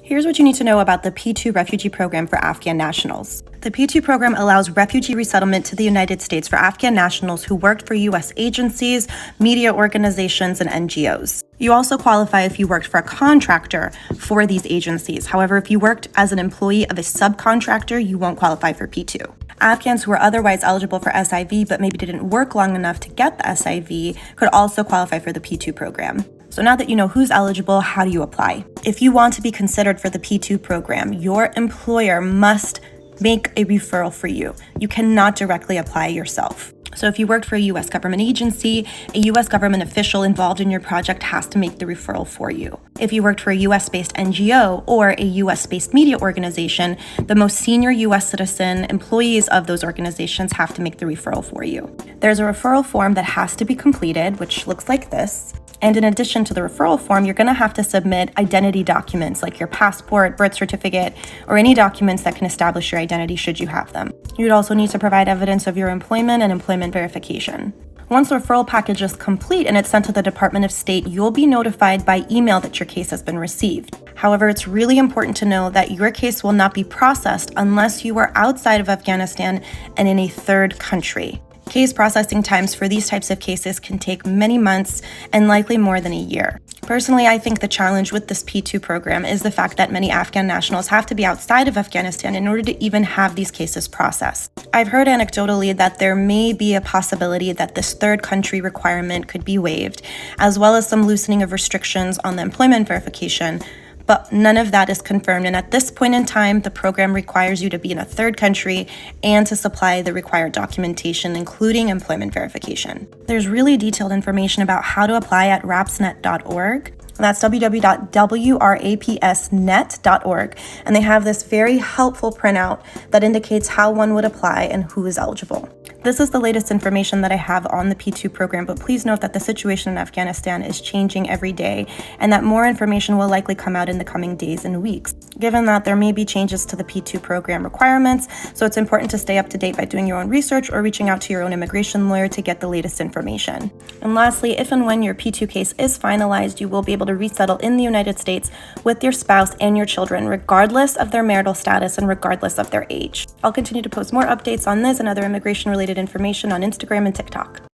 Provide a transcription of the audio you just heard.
Here's what you need to know about the P2 refugee program for Afghan nationals. The P2 program allows refugee resettlement to the United States for Afghan nationals who worked for U.S. agencies, media organizations, and NGOs. You also qualify if you worked for a contractor for these agencies. However, if you worked as an employee of a subcontractor, you won't qualify for P2. Afghans who are otherwise eligible for SIV but maybe didn't work long enough to get the SIV could also qualify for the P2 program. So now that you know who's eligible, how do you apply? If you want to be considered for the P2 program, your employer must make a referral for you. You cannot directly apply yourself. So if you worked for a U.S. government agency, a U.S. government official involved in your project has to make the referral for you. If you worked for a U.S.-based NGO or a U.S.-based media organization, the most senior U.S. citizen employees of those organizations have to make the referral for you. There's a referral form that has to be completed, which looks like this. And in addition to the referral form, you're going to have to submit identity documents like your passport, birth certificate, or any documents that can establish your identity should you have them. You'd also need to provide evidence of your employment and employment verification. Once the referral package is complete and it's sent to the Department of State, you'll be notified by email that your case has been received. However, it's really important to know that your case will not be processed unless you are outside of Afghanistan and in a third country. Case processing times for these types of cases can take many months and likely more than a year. Personally, I think the challenge with this P2 program is the fact that many Afghan nationals have to be outside of Afghanistan in order to even have these cases processed. I've heard anecdotally that there may be a possibility that this third country requirement could be waived, as well as some loosening of restrictions on the employment verification. But none of that is confirmed, and at this point in time, the program requires you to be in a third country and to supply the required documentation, including employment verification. There's really detailed information about how to apply at rapsnet.org. That's www.wrapsnet.org, and they have this very helpful printout that indicates how one would apply and who is eligible. This is the latest information that I have on the P2 program, but please note that the situation in Afghanistan is changing every day and that more information will likely come out in the coming days and weeks. Given that there may be changes to the P2 program requirements, so it's important to stay up to date by doing your own research or reaching out to your own immigration lawyer to get the latest information. And lastly, if and when your P2 case is finalized, you will be able to resettle in the United States with your spouse and your children, regardless of their marital status and regardless of their age. I'll continue to post more updates on this and other immigration-related information on Instagram and TikTok.